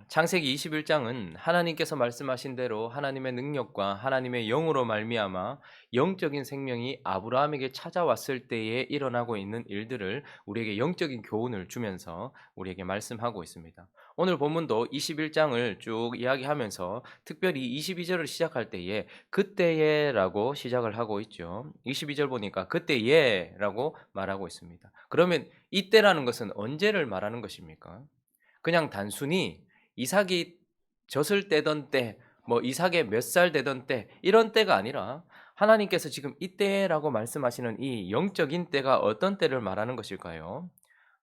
창세기 21장은 하나님께서 말씀하신 대로 하나님의 능력과 하나님의 영으로 말미암아 영적인 생명이 아브라함에게 찾아왔을 때에 일어나고 있는 일들을 우리에게 영적인 교훈을 주면서 우리에게 말씀하고 있습니다. 오늘 본문도 21장을 쭉 이야기하면서 특별히 22절을 시작할 때에 그때에라고 시작을 하고 있죠. 22절 보니까 그때에라고 말하고 있습니다. 그러면 이때라는 것은 언제를 말하는 것입니까? 그냥 단순히 이삭이 젖을 떼던 때, 뭐 이삭의 몇 살 되던 때 이런 때가 아니라 하나님께서 지금 이때라고 말씀하시는 이 영적인 때가 어떤 때를 말하는 것일까요?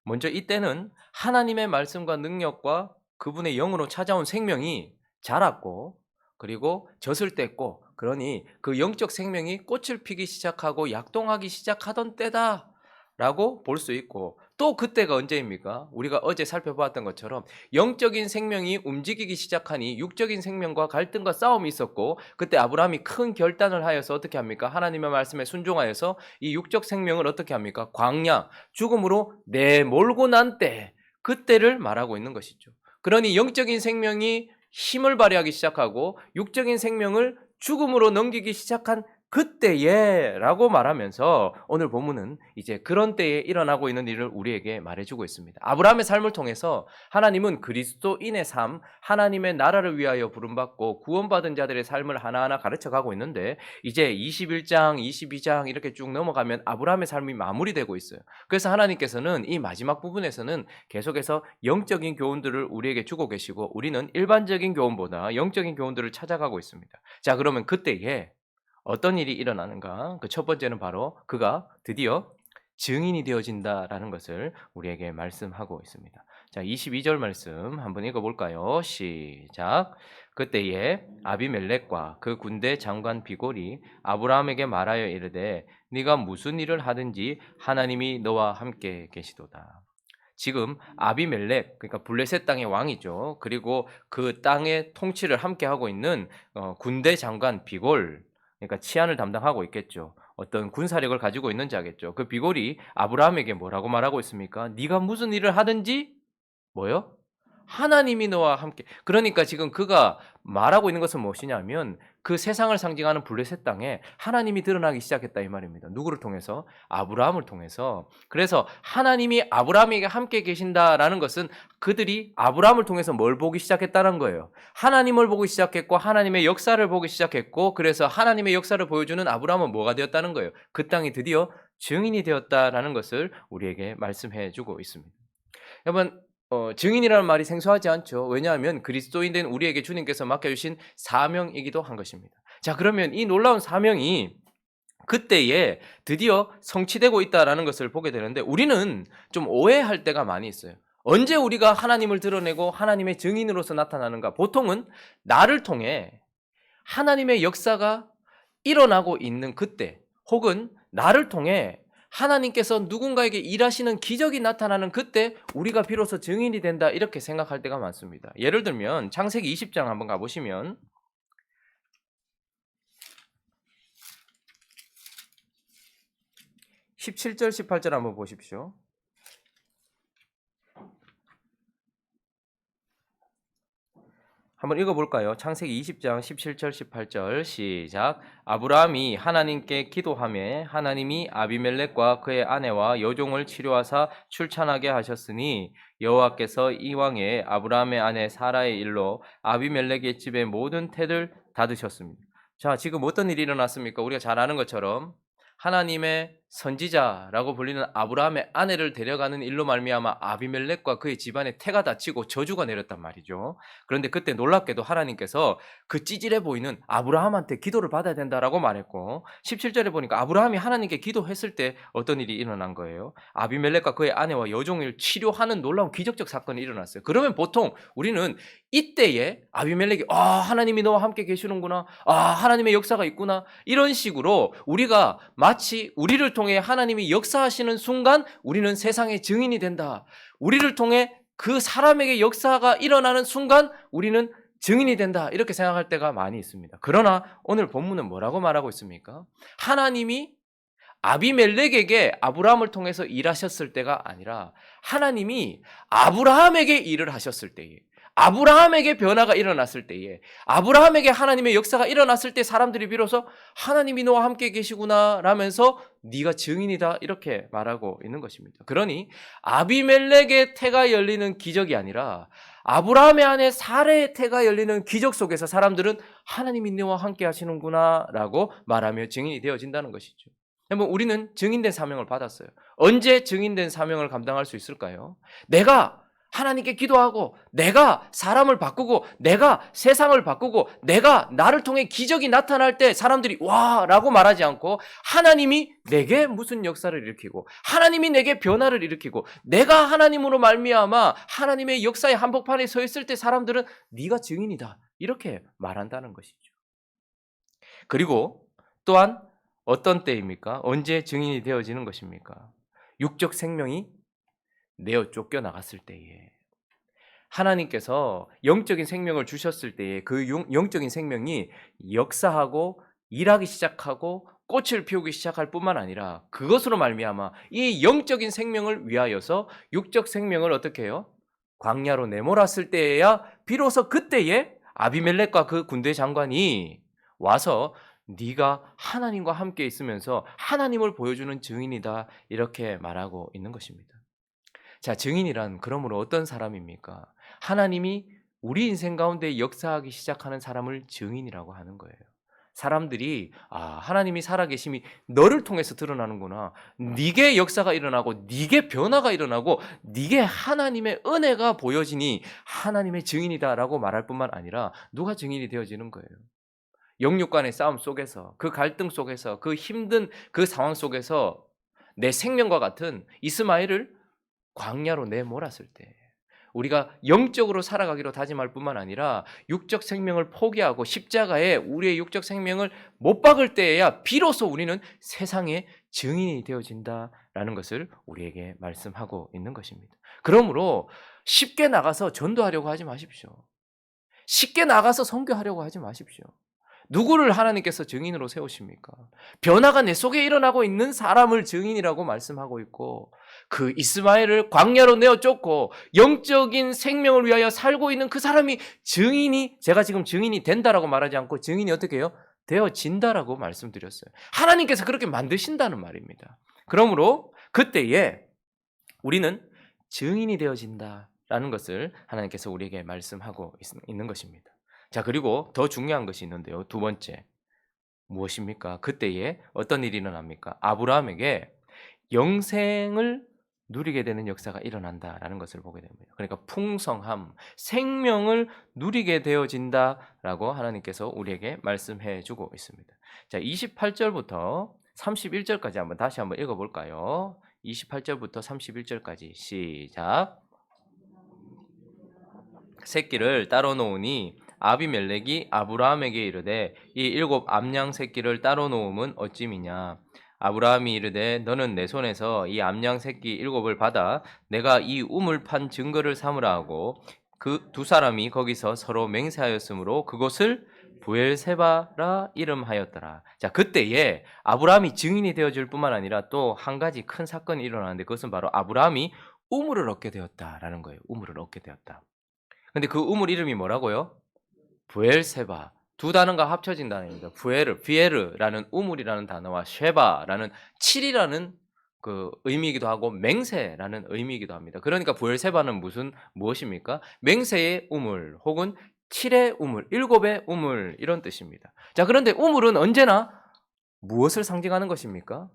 먼저 이때는 하나님의 말씀과 능력과 그분의 영으로 찾아온 생명이 자랐고 그리고 젖을 뗐고 그러니 그 영적 생명이 꽃을 피기 시작하고 약동하기 시작하던 때다라고 볼 수 있고 또 그때가 언제입니까? 우리가 어제 살펴보았던 것처럼 영적인 생명이 움직이기 시작하니 육적인 생명과 갈등과 싸움이 있었고 그때 아브라함이 큰 결단을 하여서 어떻게 합니까? 하나님의 말씀에 순종하여서 이 육적 생명을 어떻게 합니까? 광야, 죽음으로 내몰고 난 때, 그때를 말하고 있는 것이죠. 그러니 영적인 생명이 힘을 발휘하기 시작하고 육적인 생명을 죽음으로 넘기기 시작한 그때에라고 말하면서 오늘 본문은 이제 그런 때에 일어나고 있는 일을 우리에게 말해주고 있습니다. 아브라함의 삶을 통해서 하나님은 그리스도인의 삶, 하나님의 나라를 위하여 부름받고 구원받은 자들의 삶을 하나하나 가르쳐가고 있는데 이제 21장, 22장 이렇게 쭉 넘어가면 아브라함의 삶이 마무리되고 있어요. 그래서 하나님께서는 이 마지막 부분에서는 계속해서 영적인 교훈들을 우리에게 주고 계시고 우리는 일반적인 교훈보다 영적인 교훈들을 찾아가고 있습니다. 자, 그러면 그때에 어떤 일이 일어나는가? 그 첫 번째는 바로 그가 드디어 증인이 되어진다라는 것을 우리에게 말씀하고 있습니다. 자, 22절 말씀 한번 읽어볼까요? 시작. 그때에 아비멜렉과 그 군대 장관 비골이 아브라함에게 말하여 이르되 네가 무슨 일을 하든지 하나님이 너와 함께 계시도다. 지금 아비멜렉, 그러니까 블레셋 땅의 왕이죠. 그리고 그 땅의 통치를 함께 하고 있는 군대 장관 비골, 그러니까 치안을 담당하고 있겠죠. 어떤 군사력을 가지고 있는 자겠죠. 그 비골이 아브라함에게 뭐라고 말하고 있습니까? 네가 무슨 일을 하든지 뭐요? 하나님이 너와 함께. 그러니까 지금 그가 말하고 있는 것은 무엇이냐면 그 세상을 상징하는 블레셋 땅에 하나님이 드러나기 시작했다 이 말입니다. 누구를 통해서? 아브라함을 통해서. 그래서 하나님이 아브라함에게 함께 계신다라는 것은 그들이 아브라함을 통해서 뭘 보기 시작했다는 거예요. 하나님을 보기 시작했고 하나님의 역사를 보기 시작했고 그래서 하나님의 역사를 보여주는 아브라함은 뭐가 되었다는 거예요. 그 땅이 드디어 증인이 되었다라는 것을 우리에게 말씀해 주고 있습니다. 여러분 증인이라는 말이 생소하지 않죠. 왜냐하면 그리스도인 된 우리에게 주님께서 맡겨주신 사명이기도 한 것입니다. 자, 그러면 이 놀라운 사명이 그때에 드디어 성취되고 있다라는 것을 보게 되는데 우리는 좀 오해할 때가 많이 있어요. 언제 우리가 하나님을 드러내고 하나님의 증인으로서 나타나는가? 보통은 나를 통해 하나님의 역사가 일어나고 있는 그때 혹은 나를 통해 하나님께서 누군가에게 일하시는 기적이 나타나는 그때 우리가 비로소 증인이 된다 이렇게 생각할 때가 많습니다. 예를 들면 창세기 20장 한번 가보시면 17절 18절 한번 보십시오. 한번 읽어볼까요? 창세기 20장 17절 18절 시작. 아브라함이 하나님께 기도하며 하나님이 아비멜렉과 그의 아내와 여종을 치료하사 출산하게 하셨으니 여호와께서 이왕에 아브라함의 아내 사라의 일로 아비멜렉의 집의 모든 태를 닫으셨습니다. 자, 지금 어떤 일이 일어났습니까? 우리가 잘 아는 것처럼 하나님의 선지자라고 불리는 아브라함의 아내를 데려가는 일로 말미암아 아비멜렉과 그의 집안에 태가 닫히고 저주가 내렸단 말이죠. 그런데 그때 놀랍게도 하나님께서 그 찌질해 보이는 아브라함한테 기도를 받아야 된다라고 말했고 17절에 보니까 아브라함이 하나님께 기도했을 때 어떤 일이 일어난 거예요? 아비멜렉과 그의 아내와 여종을 치료하는 놀라운 기적적 사건이 일어났어요. 그러면 보통 우리는 이때에 아비멜렉이 하나님이 너와 함께 계시는구나. 하나님의 역사가 있구나. 이런 식으로 우리가 마치 우리를 통해 하나님이 역사하시는 순간 우리는 세상의 증인이 된다. 우리를 통해 그 사람에게 역사가 일어나는 순간 우리는 증인이 된다. 이렇게 생각할 때가 많이 있습니다. 그러나 오늘 본문은 뭐라고 말하고 있습니까? 하나님이 아비멜렉에게 아브라함을 통해서 일하셨을 때가 아니라 하나님이 아브라함에게 일을 하셨을 때에, 아브라함에게 변화가 일어났을 때에, 아브라함에게 하나님의 역사가 일어났을 때 사람들이 비로소 하나님이 너와 함께 계시구나 라면서 네가 증인이다 이렇게 말하고 있는 것입니다. 그러니 아비멜렉의 태가 열리는 기적이 아니라 아브라함의 아내 사레의 태가 열리는 기적 속에서 사람들은 하나님이 너와 함께 하시는구나 라고 말하며 증인이 되어진다는 것이죠. 여러분, 우리는 증인된 사명을 받았어요. 언제 증인된 사명을 감당할 수 있을까요? 내가 하나님께 기도하고, 내가 사람을 바꾸고, 내가 세상을 바꾸고, 내가 나를 통해 기적이 나타날 때 사람들이 와 라고 말하지 않고 하나님이 내게 무슨 역사를 일으키고, 하나님이 내게 변화를 일으키고, 내가 하나님으로 말미암아 하나님의 역사의 한복판에 서 있을 때 사람들은 네가 증인이다 이렇게 말한다는 것이죠. 그리고 또한 어떤 때입니까? 언제 증인이 되어지는 것입니까? 육적 생명이 내어 쫓겨나갔을 때에, 하나님께서 영적인 생명을 주셨을 때에 그 영적인 생명이 역사하고 일하기 시작하고 꽃을 피우기 시작할 뿐만 아니라 그것으로 말미암아 이 영적인 생명을 위하여서 육적 생명을 어떻게 해요? 광야로 내몰았을 때에야 비로소 그때에 아비멜렉과 그 군대 장관이 와서 네가 하나님과 함께 있으면서 하나님을 보여주는 증인이다 이렇게 말하고 있는 것입니다. 자, 증인이란 그러므로 어떤 사람입니까? 하나님이 우리 인생 가운데 역사하기 시작하는 사람을 증인이라고 하는 거예요. 사람들이 하나님이 살아계심이 너를 통해서 드러나는구나. 네게 역사가 일어나고 네게 변화가 일어나고 네게 하나님의 은혜가 보여지니 하나님의 증인이다라고 말할 뿐만 아니라 누가 증인이 되어지는 거예요. 영육 간의 싸움 속에서, 그 갈등 속에서, 그 힘든 그 상황 속에서 내 생명과 같은 이스마엘을 광야로 내몰았을 때, 우리가 영적으로 살아가기로 다짐할 뿐만 아니라 육적 생명을 포기하고 십자가에 우리의 육적 생명을 못 박을 때에야 비로소 우리는 세상의 증인이 되어진다라는 것을 우리에게 말씀하고 있는 것입니다. 그러므로 쉽게 나가서 전도하려고 하지 마십시오. 쉽게 나가서 선교하려고 하지 마십시오. 누구를 하나님께서 증인으로 세우십니까? 변화가 내 속에 일어나고 있는 사람을 증인이라고 말씀하고 있고, 그 이스마엘을 광야로 내어 쫓고 영적인 생명을 위하여 살고 있는 그 사람이 증인이, 제가 지금 증인이 된다라고 말하지 않고 증인이 어떻게 해요? 되어진다라고 말씀드렸어요. 하나님께서 그렇게 만드신다는 말입니다. 그러므로 그때에 우리는 증인이 되어진다라는 것을 하나님께서 우리에게 말씀하고 있는 것입니다. 자, 그리고 더 중요한 것이 있는데요. 두 번째, 무엇입니까? 그때에 어떤 일이 일어납니까? 아브라함에게 영생을 누리게 되는 역사가 일어난다라는 것을 보게 됩니다. 그러니까 풍성함, 생명을 누리게 되어진다라고 하나님께서 우리에게 말씀해 주고 있습니다. 자, 28절부터 31절까지 다시 한번 읽어볼까요? 28절부터 31절까지 시작. 새끼를 따로 놓으니 아비멜렉이 아브라함에게 이르되 이 7 암양 새끼를 따로 놓음은 어찌미냐. 아브라함이 이르되 너는 내 손에서 이 암양 새끼 7을 받아 내가 이 우물 판 증거를 삼으라 하고, 그 두 사람이 거기서 서로 맹세하였으므로 그곳을 부엘세바라 이름하였더라. 자, 그때에 아브라함이 증인이 되어줄 뿐만 아니라 또 한 가지 큰 사건이 일어나는데, 그것은 바로 아브라함이 우물을 얻게 되었다라는 거예요. 우물을 얻게 되었다. 근데 그 우물 이름이 뭐라고요? 부엘세바. 두 단어가 합쳐진 단어입니다. 비에르라는 우물이라는 단어와 쉐바라는 7이라는 그 의미이기도 하고 맹세라는 의미이기도 합니다. 그러니까 부엘세바는 무엇입니까? 맹세의 우물 혹은 7의 우물, 7의 우물 이런 뜻입니다. 자, 그런데 우물은 언제나 무엇을 상징하는 것입니까?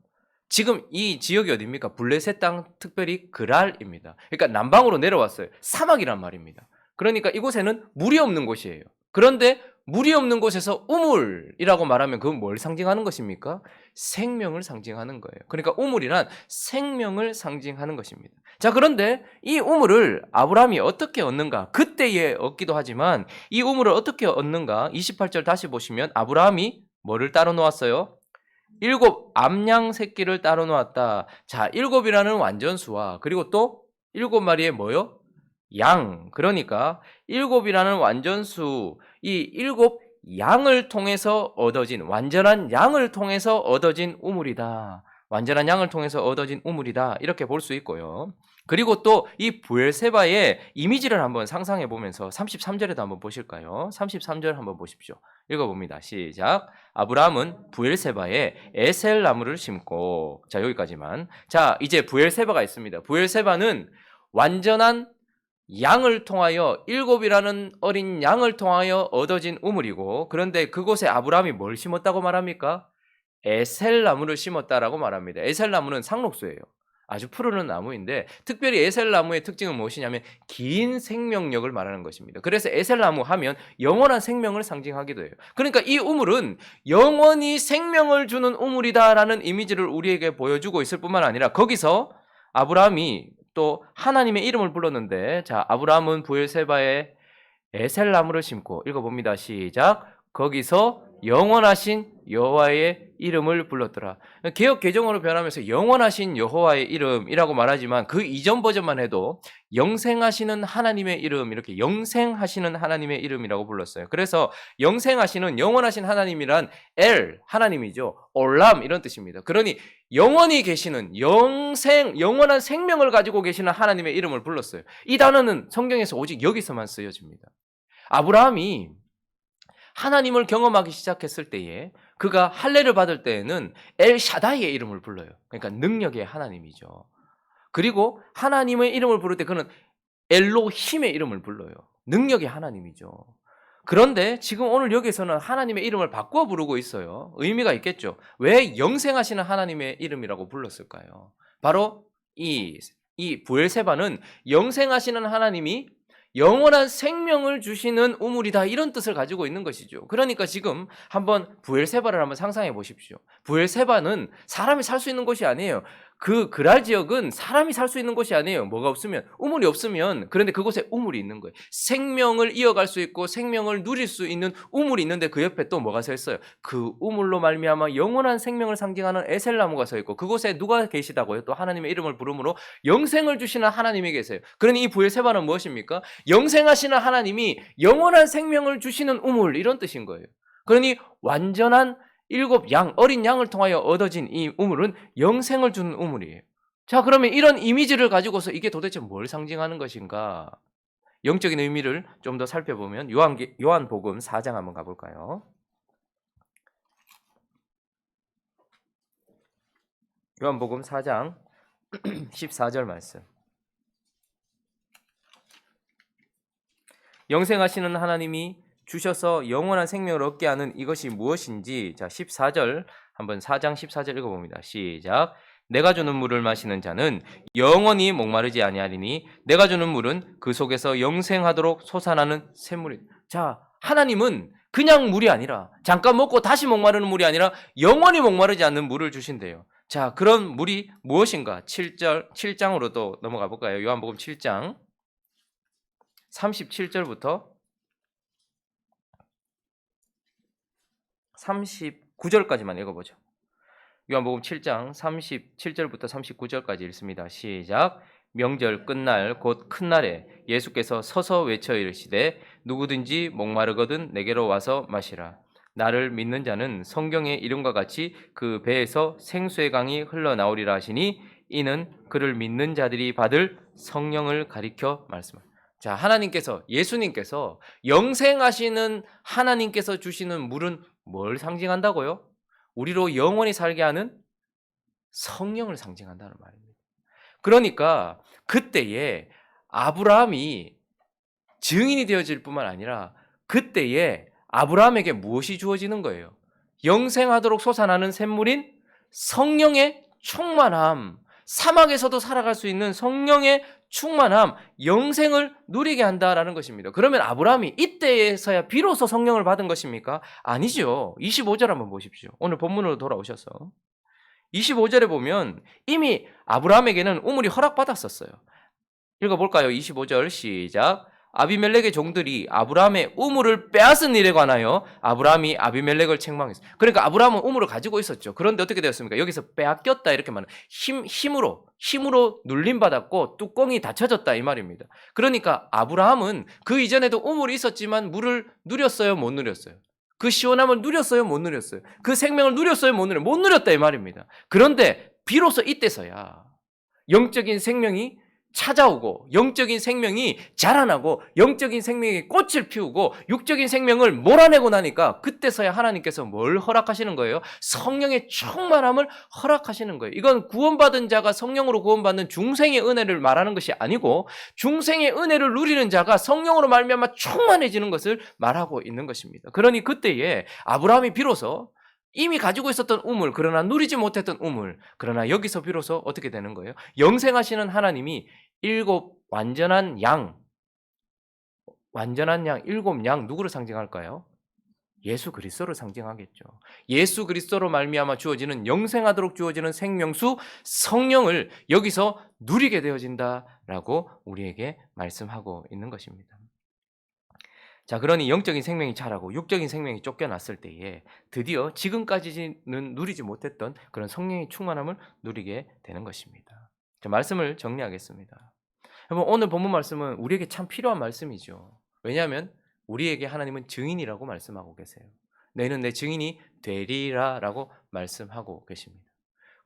지금 이 지역이 어디입니까? 블레셋 땅, 특별히 그랄입니다. 그러니까 남방으로 내려왔어요. 사막이란 말입니다. 그러니까 이곳에는 물이 없는 곳이에요. 그런데 물이 없는 곳에서 우물이라고 말하면 그건 뭘 상징하는 것입니까? 생명을 상징하는 거예요. 그러니까 우물이란 생명을 상징하는 것입니다. 자, 그런데 이 우물을 아브라함이 어떻게 얻는가? 그때에 얻기도 하지만 이 우물을 어떻게 얻는가? 28절 다시 보시면 아브라함이 뭐를 따로 놓았어요? 7 암양 새끼를 따로 놓았다. 자, 7이라는 완전수와 그리고 또 7마리의 뭐요? 양. 그러니까 7이라는 완전수, 이 7 양을 통해서 얻어진, 완전한 양을 통해서 얻어진 우물이다 완전한 양을 통해서 얻어진 우물이다. 이렇게 볼 수 있고요. 그리고 또 이 브엘세바의 이미지를 한번 상상해 보면서 33절에도 한번 보실까요? 33절 한번 보십시오. 읽어봅니다. 시작. 아브라함은 브엘세바에 에셀 나무를 심고, 자 여기까지만. 자 이제 브엘세바가 있습니다. 브엘세바는 완전한 양을 통하여, 7이라는 어린 양을 통하여 얻어진 우물이고, 그런데 그곳에 아브라함이 뭘 심었다고 말합니까? 에셀나무를 심었다라고 말합니다. 에셀나무는 상록수예요. 아주 푸르른 나무인데, 특별히 에셀나무의 특징은 무엇이냐면 긴 생명력을 말하는 것입니다. 그래서 에셀나무 하면 영원한 생명을 상징하기도 해요. 그러니까 이 우물은 영원히 생명을 주는 우물이다라는 이미지를 우리에게 보여주고 있을 뿐만 아니라, 거기서 아브라함이 또 하나님의 이름을 불렀는데, 자 아브라함은 브엘세바에 에셀나무를 심고, 읽어봅니다. 시작. 거기서 영원하신 여호와의 이름을 불렀더라. 개역 개정어로 변하면서 영원하신 여호와의 이름이라고 말하지만, 그 이전 버전만 해도 영생하시는 하나님의 이름, 이렇게 영생하시는 하나님의 이름이라고 불렀어요. 그래서 영생하시는, 영원하신 하나님이란 엘, 하나님이죠. 올람 이런 뜻입니다. 그러니 영원히 계시는, 영원한 생명을 가지고 계시는 하나님의 이름을 불렀어요. 이 단어는 성경에서 오직 여기서만 쓰여집니다. 아브라함이 하나님을 경험하기 시작했을 때에, 그가 할례를 받을 때에는 엘샤다이의 이름을 불러요. 그러니까 능력의 하나님이죠. 그리고 하나님의 이름을 부를 때 그는 엘로힘의 이름을 불러요. 능력의 하나님이죠. 그런데 지금 오늘 여기서는 하나님의 이름을 바꿔 부르고 있어요. 의미가 있겠죠. 왜 영생하시는 하나님의 이름이라고 불렀을까요? 바로 이 브엘세바는 영생하시는 하나님이 영원한 생명을 주시는 우물이다, 이런 뜻을 가지고 있는 것이죠. 그러니까 지금 한번 브엘세바를 한번 상상해 보십시오. 브엘세바는 사람이 살 수 있는 곳이 아니에요. 그 그랄 지역은 사람이 살 수 있는 곳이 아니에요. 뭐가 없으면, 우물이 없으면. 그런데 그곳에 우물이 있는 거예요. 생명을 이어갈 수 있고 생명을 누릴 수 있는 우물이 있는데, 그 옆에 또 뭐가 서 있어요? 그 우물로 말미암아 영원한 생명을 상징하는 에셀나무가 서 있고, 그곳에 누가 계시다고요? 또 하나님의 이름을 부름으로 영생을 주시는 하나님이 계세요. 그러니 이 브엘세바는 무엇입니까? 영생하시는 하나님이 영원한 생명을 주시는 우물, 이런 뜻인 거예요. 그러니 완전한 7 어린 양을 통하여 얻어진 이 우물은 영생을 주는 우물이에요. 자, 그러면 이런 이미지를 가지고서 이게 도대체 뭘 상징하는 것인가? 영적인 의미를 좀 더 살펴보면 요한복음 4장 한번 가볼까요? 요한복음 4장 14절 말씀. 영생하시는 하나님이 주셔서 영원한 생명을 얻게 하는 이것이 무엇인지, 자 14절 한번 4장 14절 읽어봅니다. 시작. 내가 주는 물을 마시는 자는 영원히 목마르지 아니하리니 내가 주는 물은 그 속에서 영생하도록 솟아나는 샘물이. 자, 하나님은 그냥 물이 아니라, 잠깐 먹고 다시 목마르는 물이 아니라 영원히 목마르지 않는 물을 주신대요. 자, 그런 물이 무엇인가? 7장으로 또 넘어가 볼까요? 요한복음 7장 37절부터 39절까지만 읽어보죠. 요한복음 7장 37절부터 39절까지 읽습니다. 시작. 명절 끝날 곧 큰 날에 예수께서 서서 외쳐 이르시되 누구든지 목마르거든 내게로 와서 마시라. 나를 믿는 자는 성경의 이름과 같이 그 배에서 생수의 강이 흘러나오리라 하시니, 이는 그를 믿는 자들이 받을 성령을 가리켜 말씀합니다. 자, 하나님께서, 예수님께서, 영생하시는 하나님께서 주시는 물은 뭘 상징한다고요? 우리로 영원히 살게 하는 성령을 상징한다는 말입니다. 그러니까 그때에 아브라함이 증인이 되어질 뿐만 아니라, 그때에 아브라함에게 무엇이 주어지는 거예요? 영생하도록 솟아나는 샘물인 성령의 충만함, 사막에서도 살아갈 수 있는 성령의 충만함, 영생을 누리게 한다라는 것입니다. 그러면 아브라함이 이때에서야 비로소 성령을 받은 것입니까? 아니죠. 25절 한번 보십시오. 오늘 본문으로 돌아오셔서 25절에 보면 이미 아브라함에게는 우물이 허락받았었어요. 읽어볼까요? 25절 시작. 아비멜렉의 종들이 아브라함의 우물을 빼앗은 일에 관하여 아브라함이 아비멜렉을 책망했어요. 그러니까 아브라함은 우물을 가지고 있었죠. 그런데 어떻게 되었습니까? 여기서 빼앗겼다 이렇게 말하는, 힘으로 눌림받았고 뚜껑이 닫혀졌다 이 말입니다. 그러니까 아브라함은 그 이전에도 우물이 있었지만 물을 누렸어요, 못 누렸어요? 그 시원함을 누렸어요, 못 누렸어요? 그 생명을 누렸어요, 못 누렸어요? 못 누렸다 이 말입니다. 그런데 비로소 이때서야 영적인 생명이 찾아오고 영적인 생명이 자라나고 영적인 생명이 꽃을 피우고 육적인 생명을 몰아내고 나니까 그때서야 하나님께서 뭘 허락하시는 거예요? 성령의 충만함을 허락하시는 거예요. 이건 구원받은 자가 성령으로 구원받는 중생의 은혜를 말하는 것이 아니고 중생의 은혜를 누리는 자가 성령으로 말미암아 충만해지는 것을 말하고 있는 것입니다. 그러니 그때에 아브라함이 비로소 이미 가지고 있었던 우물, 그러나 누리지 못했던 우물, 그러나 여기서 비로소 어떻게 되는 거예요? 영생하시는 하나님이 완전한 양, 일곱 양 누구를 상징할까요? 예수 그리스도를 상징하겠죠. 예수 그리스도로 말미암아 주어지는 영생하도록 주어지는 생명수 성령을 여기서 누리게 되어진다라고 우리에게 말씀하고 있는 것입니다. 자, 그러니 영적인 생명이 자라고 육적인 생명이 쫓겨났을 때에 드디어 지금까지는 누리지 못했던 그런 성령의 충만함을 누리게 되는 것입니다. 자, 말씀을 정리하겠습니다. 여러분, 오늘 본문 말씀은 우리에게 참 필요한 말씀이죠. 왜냐하면 우리에게 하나님은 증인이라고 말씀하고 계세요. 너희는 내 증인이 되리라 라고 말씀하고 계십니다.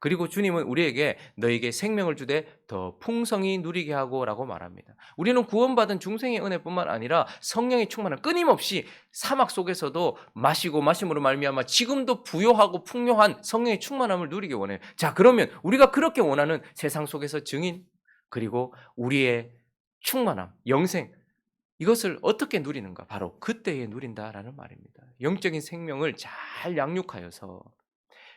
그리고 주님은 우리에게 너에게 생명을 주되 더 풍성히 누리게 하고 라고 말합니다. 우리는 구원받은 중생의 은혜뿐만 아니라 성령의 충만함, 끊임없이 사막 속에서도 마시고 마심으로 말미암아 지금도 부요하고 풍요한 성령의 충만함을 누리기 원해요. 자, 그러면 우리가 그렇게 원하는 세상 속에서 증인, 그리고 우리의 충만함, 영생, 이것을 어떻게 누리는가? 바로 그때에 누린다라는 말입니다. 영적인 생명을 잘 양육하여서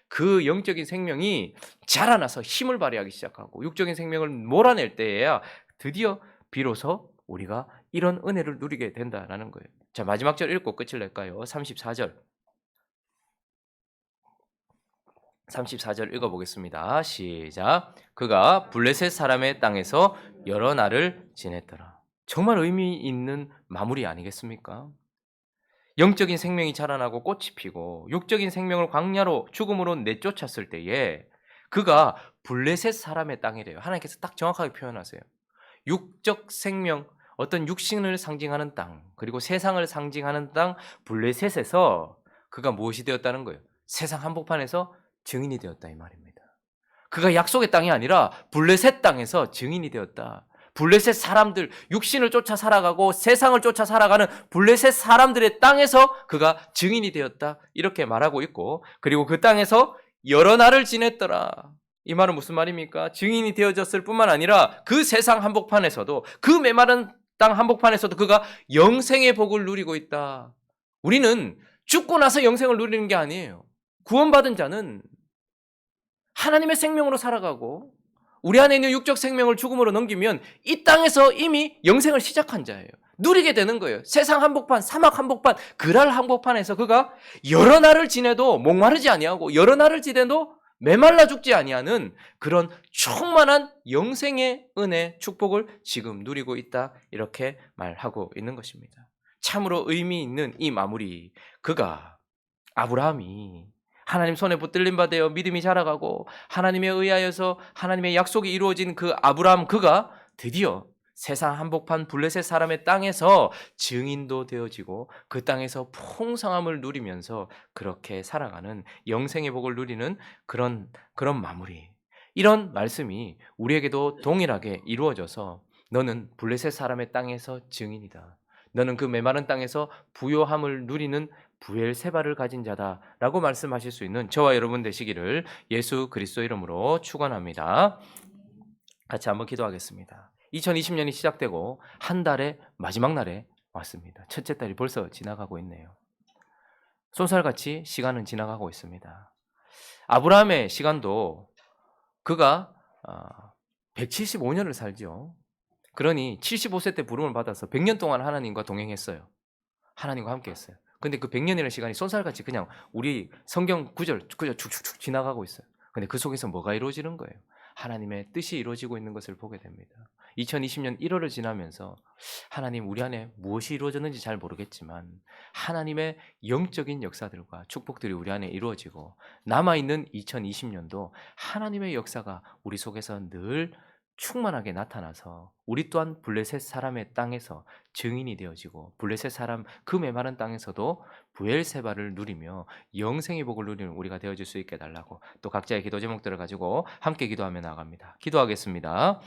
그 영적인 생명이 자라나서 힘을 발휘하기 시작하고 육적인 생명을 몰아낼 때에야 드디어 비로소 우리가 이런 은혜를 누리게 된다라는 거예요. 자, 마지막 절 읽고 끝을 낼까요? 34절. 34절 읽어보겠습니다. 시작. 그가 블레셋 사람의 땅에서 여러 날을 지냈더라. 정말 의미 있는 마무리 아니겠습니까? 영적인 생명이 자라나고 꽃이 피고 육적인 생명을 광야로 죽음으로 내쫓았을 때에 그가 블레셋 사람의 땅이래요. 하나님께서 딱 정확하게 표현하세요. 육적 생명, 어떤 육신을 상징하는 땅, 그리고 세상을 상징하는 땅 블레셋에서 그가 무엇이 되었다는 거예요? 세상 한복판에서 증인이 되었다 이 말입니다. 그가 약속의 땅이 아니라 블레셋 땅에서 증인이 되었다. 블레셋 사람들, 육신을 쫓아 살아가고 세상을 쫓아 살아가는 블레셋 사람들의 땅에서 그가 증인이 되었다. 이렇게 말하고 있고, 그리고 그 땅에서 여러 날을 지냈더라. 이 말은 무슨 말입니까? 증인이 되어졌을 뿐만 아니라 그 세상 한복판에서도, 그 메마른 땅 한복판에서도 그가 영생의 복을 누리고 있다. 우리는 죽고 나서 영생을 누리는 게 아니에요. 구원받은 자는 하나님의 생명으로 살아가고 우리 안에 있는 육적 생명을 죽음으로 넘기면 이 땅에서 이미 영생을 시작한 자예요. 누리게 되는 거예요. 세상 한복판, 사막 한복판, 그랄 한복판에서 그가 여러 날을 지내도 목마르지 아니하고 여러 날을 지내도 메말라 죽지 아니하는 그런 충만한 영생의 은혜, 축복을 지금 누리고 있다. 이렇게 말하고 있는 것입니다. 참으로 의미 있는 이 마무리, 그가 아브라함이 하나님 손에 붙들림 받아 믿음이 자라가고 하나님에 의하여서 하나님의 약속이 이루어진 그 아브라함, 그가 드디어 세상 한복판 블레셋 사람의 땅에서 증인도 되어지고 그 땅에서 풍성함을 누리면서 그렇게 살아가는 영생의 복을 누리는 그런 마무리, 이런 말씀이 우리에게도 동일하게 이루어져서 너는 블레셋 사람의 땅에서 증인이다. 너는 그 메마른 땅에서 부요함을 누리는 부엘세바를 가진 자다라고 말씀하실 수 있는 저와 여러분 되시기를 예수 그리스도 이름으로 축원합니다. 같이 한번 기도하겠습니다. 2020년이 시작되고 한 달의 마지막 날에 왔습니다. 첫째 달이 벌써 지나가고 있네요. 쏜살같이 시간은 지나가고 있습니다. 아브라함의 시간도 그가 175년을 살죠. 그러니 75세 때 부름을 받아서 100년 동안 하나님과 동행했어요. 하나님과 함께 했어요. 근데 그 100년이라는 시간이 쏜살같이 그냥 우리 성경 구절 쭉쭉쭉 지나가고 있어요. 근데 그 속에서 뭐가 이루어지는 거예요? 하나님의 뜻이 이루어지고 있는 것을 보게 됩니다. 2020년 1월을 지나면서 하나님, 우리 안에 무엇이 이루어졌는지 잘 모르겠지만 하나님의 영적인 역사들과 축복들이 우리 안에 이루어지고 남아있는 2020년도 하나님의 역사가 우리 속에서 늘 충만하게 나타나서 우리 또한 블레셋 사람의 땅에서 증인이 되어지고 블레셋 사람 그 메마른 땅에서도 부엘세바를 누리며 영생의 복을 누리는 우리가 되어질 수 있게 해 달라고 또 각자의 기도 제목들을 가지고 함께 기도하며 나아갑니다. 기도하겠습니다.